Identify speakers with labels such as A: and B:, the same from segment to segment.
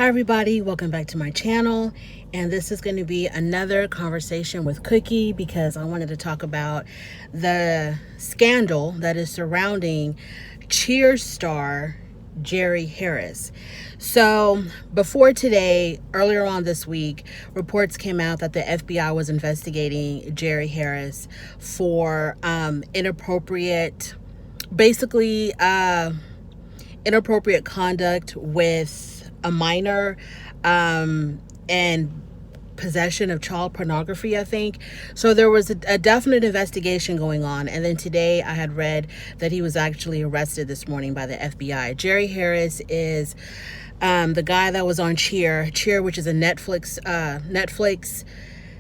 A: Hi everybody, welcome back to my channel, and this is going to be another conversation with Cookie because I wanted to talk about the scandal that is surrounding Cheers star Jerry Harris. So before today, earlier on this week, reports came out that the FBI was investigating Jerry Harris for inappropriate conduct with a minor, and possession of child pornography, I think. So there was a definite investigation going on. And then today I had read that he was actually arrested this morning by the FBI. Jerry Harris is the guy that was on Cheer, which is a Netflix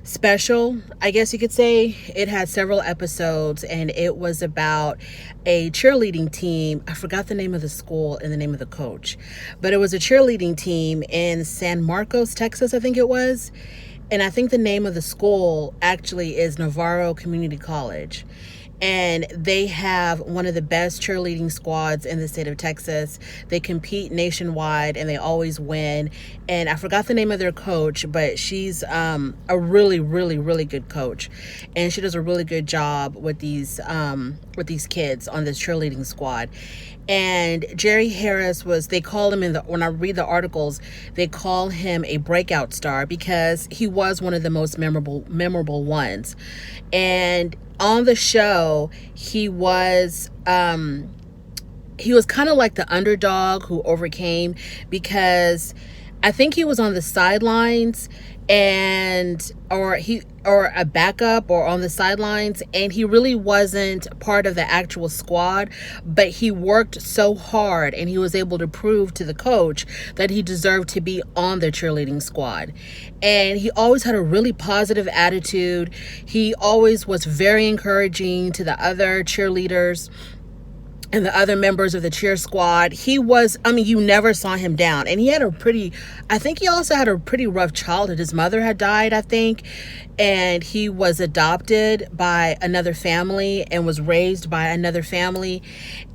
A: special, I guess you could say. It had several episodes, and it was about a cheerleading team. I forgot the name of the school and the name of the coach, but it was a cheerleading team in San Marcos, Texas, I think it was. And I think the name of the school actually is Navarro Community College. And they have one of the best cheerleading squads in the state of Texas. They compete nationwide and they always win. And I forgot the name of their coach, but she's a really, really, really good coach. And she does a really good job with these kids on this cheerleading squad. And Jerry Harris they call him when I read the articles, they call him a breakout star because he was one of the most memorable ones. And on the show, he was kind of like the underdog who overcame, because I think he was on the sidelines or a backup or on the sidelines, and he really wasn't part of the actual squad, but he worked so hard and he was able to prove to the coach that he deserved to be on the cheerleading squad. And he always had a really positive attitude. He always was very encouraging to the other cheerleaders and the other members of the cheer squad. You never saw him down. And he also had a pretty rough childhood. His mother had died, I think, and he was adopted by another family and was raised by another family.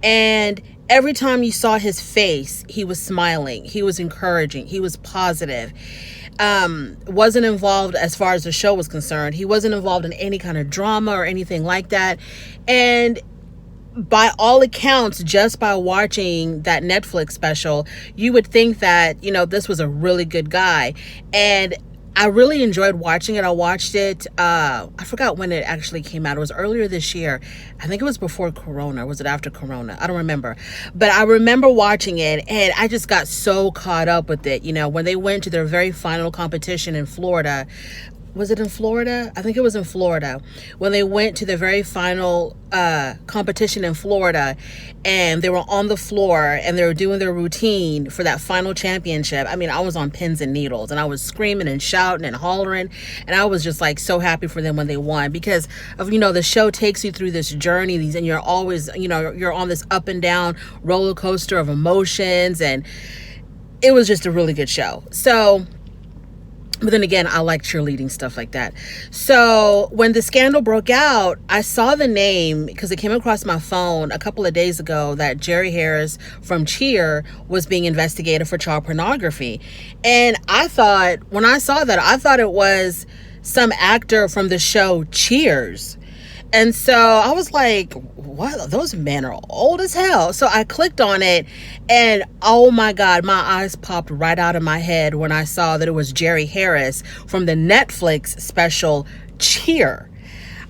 A: And every time you saw his face, he was smiling, he was encouraging, he was positive. Wasn't involved, as far as the show was concerned, he wasn't involved in any kind of drama or anything like that. And by all accounts, just by watching that Netflix special, you would think that, this was a really good guy. And I really enjoyed watching it. I watched it, I forgot when it actually came out. It was earlier this year. I think it was before Corona. Was it after Corona? I don't remember. But I remember watching it, and I just got so caught up with it. When they went to their very final competition in Florida. Was it in Florida? I think it was in Florida. When they went to the very final competition in Florida, and they were on the floor and they were doing their routine for that final championship. I was on pins and needles, and I was screaming and shouting and hollering, and I was just like so happy for them when they won, because of, the show takes you through this journey, and you're always, you're on this up and down roller coaster of emotions, and it was just a really good show. But then again, I like cheerleading, stuff like that. So when the scandal broke out, I saw the name, because it came across my phone a couple of days ago, that Jerry Harris from Cheer was being investigated for child pornography. And when I saw that, I thought it was some actor from the show Cheers. And so I was like, what? Those men are old as hell. So I clicked on it, and oh my God, my eyes popped right out of my head when I saw that it was Jerry Harris from the Netflix special Cheer.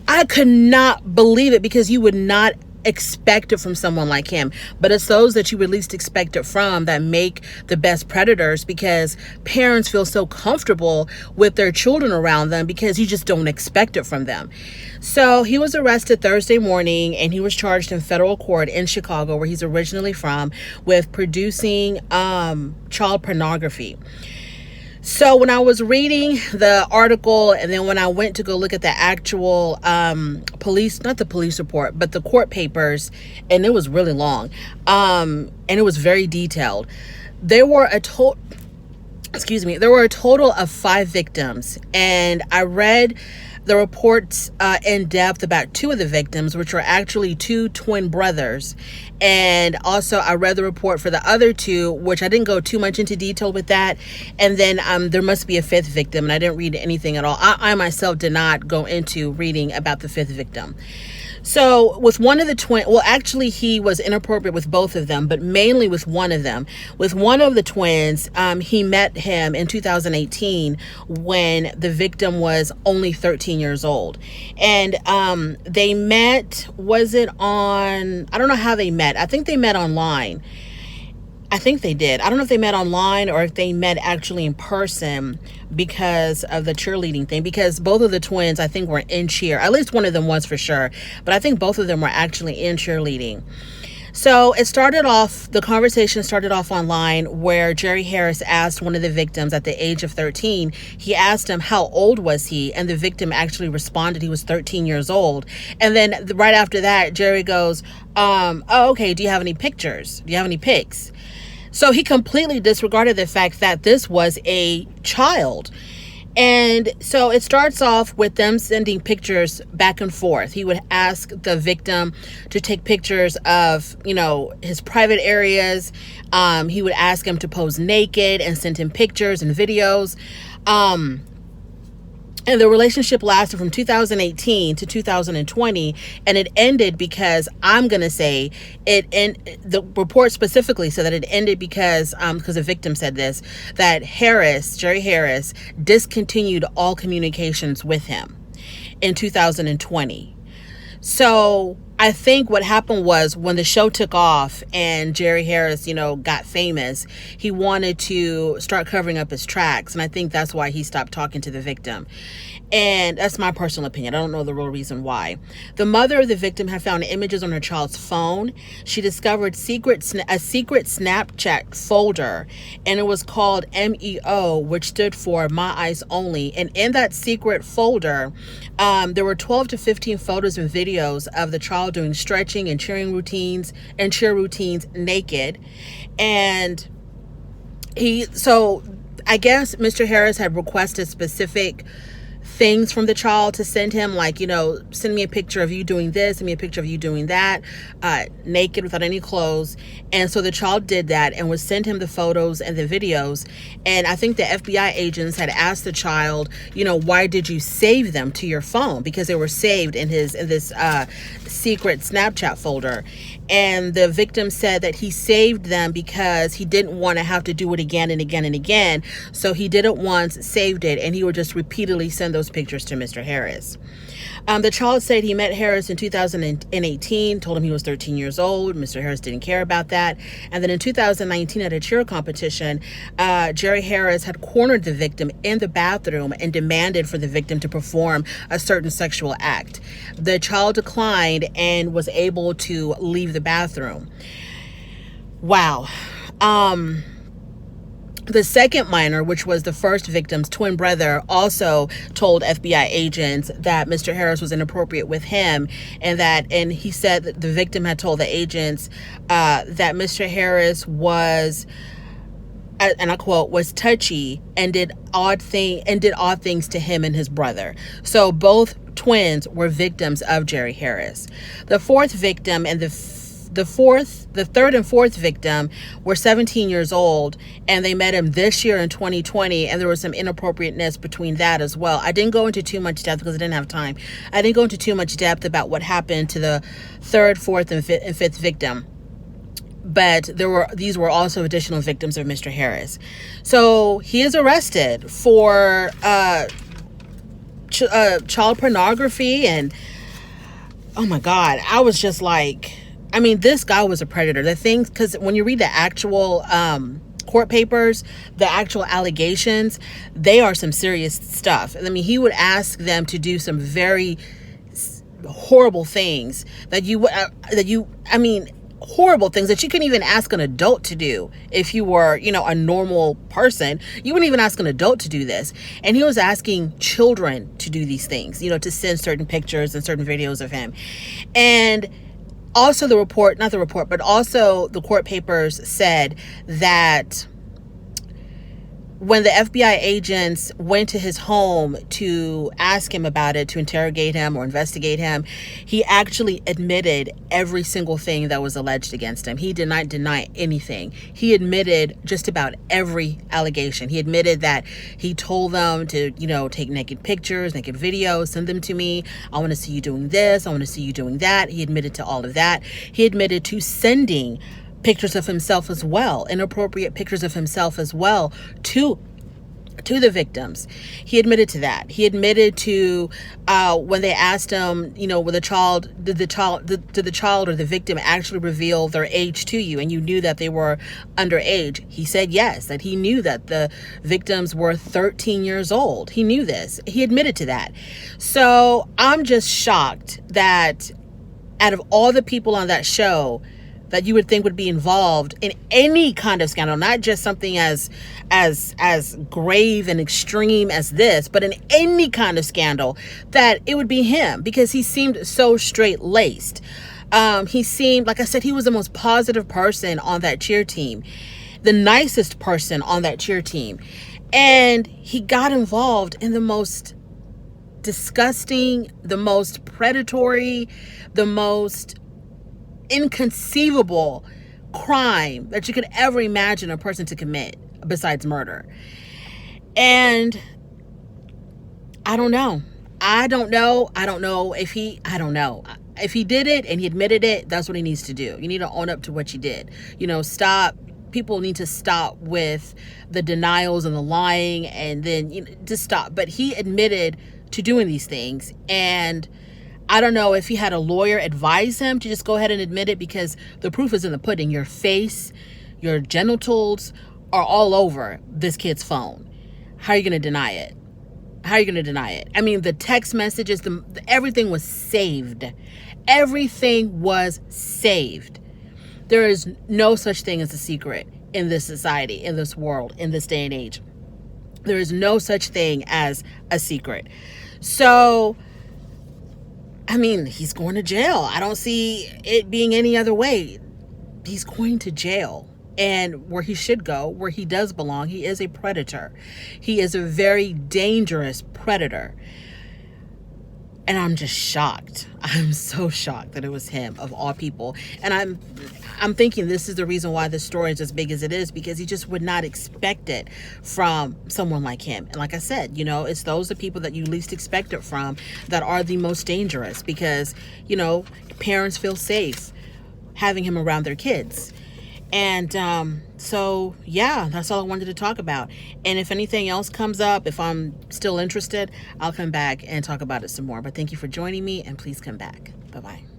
A: I could not believe it, because you would not expect it from someone like him, but it's those that you would least expect it from that make the best predators, because parents feel so comfortable with their children around them because you just don't expect it from them. So he was arrested Thursday morning, and he was charged in federal court in Chicago, where he's originally from, with producing child pornography. So when I was reading the article, and then when I went to go look at the actual not the police report, but the court papers, and it was really long, and it was very detailed. There were a total of 5 victims, and I read the reports in depth about two of the victims, which were actually two twin brothers. And also I read the report for the other two, which I didn't go too much into detail with that. And then there must be a fifth victim, and I didn't read anything at all. I myself did not go into reading about the fifth victim. So with one of the well, actually he was inappropriate with both of them, but mainly with one of them. With one of the twins, he met him in 2018 when the victim was only 13 years old. And they met, was it on, I don't know how they met. I think they met online. I think they did. I don't know if they met online or if they met actually in person because of the cheerleading thing, because both of the twins, I think, were in cheer. At least one of them was for sure, but I think both of them were actually in cheerleading. So the conversation started off online where Jerry Harris asked one of the victims at the age of 13, he asked him how old was he, and the victim actually responded he was 13 years old. And then right after that, Jerry goes, oh, okay, do you have any pictures? Do you have any pics? So he completely disregarded the fact that this was a child. And so it starts off with them sending pictures back and forth. He would ask the victim to take pictures of, his private areas. He would ask him to pose naked and send him pictures and videos. And the relationship lasted from 2018 to 2020, and it ended because the report specifically said that it ended because the victim said this, that Jerry Harris, discontinued all communications with him in 2020. So I think what happened was when the show took off and Jerry Harris, got famous, he wanted to start covering up his tracks. And I think that's why he stopped talking to the victim. And that's my personal opinion. I don't know the real reason why. The mother of the victim had found images on her child's phone. She discovered a secret Snapchat folder, and it was called MEO, which stood for My Eyes Only. And in that secret folder, there were 12 to 15 photos and videos of the child doing stretching and cheer routines naked. And I guess Mr. Harris had requested specific things from the child to send him, like, send me a picture of you doing this, send me a picture of you doing that, naked without any clothes. And so the child did that and would send him the photos and the videos. And I think the FBI agents had asked the child, why did you save them to your phone? Because they were saved in this secret Snapchat folder. And the victim said that he saved them because he didn't want to have to do it again and again and again. So he did it once, saved it, and he would just repeatedly send those pictures to Mr. Harris. The child said he met Harris in 2018, told him he was 13 years old. Mr. Harris didn't care about that. And then in 2019 at a cheer competition, Jerry Harris had cornered the victim in the bathroom and demanded for the victim to perform a certain sexual act. The child declined and was able to leave the bathroom. Wow. The second minor, which was the first victim's twin brother, also told FBI agents that Mr. Harris was inappropriate with him, and he said that the victim had told the agents that Mr. Harris was, and I quote, was touchy and did odd things to him and his brother. So both twins were victims of Jerry Harris. The fourth victim and the third and fourth victim were 17 years old, and they met him this year in 2020, and there was some inappropriateness between that as well. I didn't go into too much depth because I didn't have time. I didn't go into too much depth about what happened to the third, fourth, and fifth victim. But these were also additional victims of Mr. Harris. So he is arrested for child pornography, and oh my God, I was just like, this guy was a predator. The things, because when you read the actual court papers, the actual allegations, they are some serious stuff. He would ask them to do some very horrible things horrible things that you couldn't even ask an adult to do. If you were, a normal person, you wouldn't even ask an adult to do this. And he was asking children to do these things, to send certain pictures and certain videos of him. And also the court papers said that when the FBI agents went to his home to ask him about it, to interrogate him or investigate him, he actually admitted every single thing that was alleged against him. He did not deny anything. He admitted just about every allegation. He admitted that he told them to, take naked pictures, naked videos, send them to me. I want to see you doing this. I want to see you doing that. He admitted to all of that. He admitted to sending pictures of himself as well, inappropriate pictures of himself as well, to the victims. He admitted to that. He admitted to when they asked him, did the child or the victim actually reveal their age to you, and you knew that they were underage? He said yes, that he knew that the victims were 13 years old. He knew this. He admitted to that. So I'm just shocked that out of all the people on that show that you would think would be involved in any kind of scandal, not just something as grave and extreme as this, but in any kind of scandal, that it would be him, because he seemed so straight-laced. He seemed, like I said, he was the most positive person on that cheer team, the nicest person on that cheer team. And he got involved in the most disgusting, the most predatory, the most inconceivable crime that you could ever imagine a person to commit besides murder. And I don't know if he did it and he admitted it. That's what he needs to do. You need to own up to what you did. People need to stop with the denials and the lying, and then just stop. But he admitted to doing these things, and I don't know if he had a lawyer advise him to just go ahead and admit it, because the proof is in the pudding. Your face, your genitals are all over this kid's phone. How are you going to deny it? I mean, the text messages, everything was saved. Everything was saved. There is no such thing as a secret in this society, in this world, in this day and age. There is no such thing as a secret. So, I mean, he's going to jail. I don't see it being any other way. He's going to jail, and where he should go, where he does belong. He is a predator. He is a very dangerous predator. And I'm just shocked. I'm so shocked that it was him, of all people. And I'm thinking this is the reason why this story is as big as it is, because he just would not expect it from someone like him. And like I said, it's the people that you least expect it from that are the most dangerous, because, parents feel safe having him around their kids. And so, yeah, that's all I wanted to talk about. And if anything else comes up, if I'm still interested, I'll come back and talk about it some more. But thank you for joining me, and please come back. Bye-bye.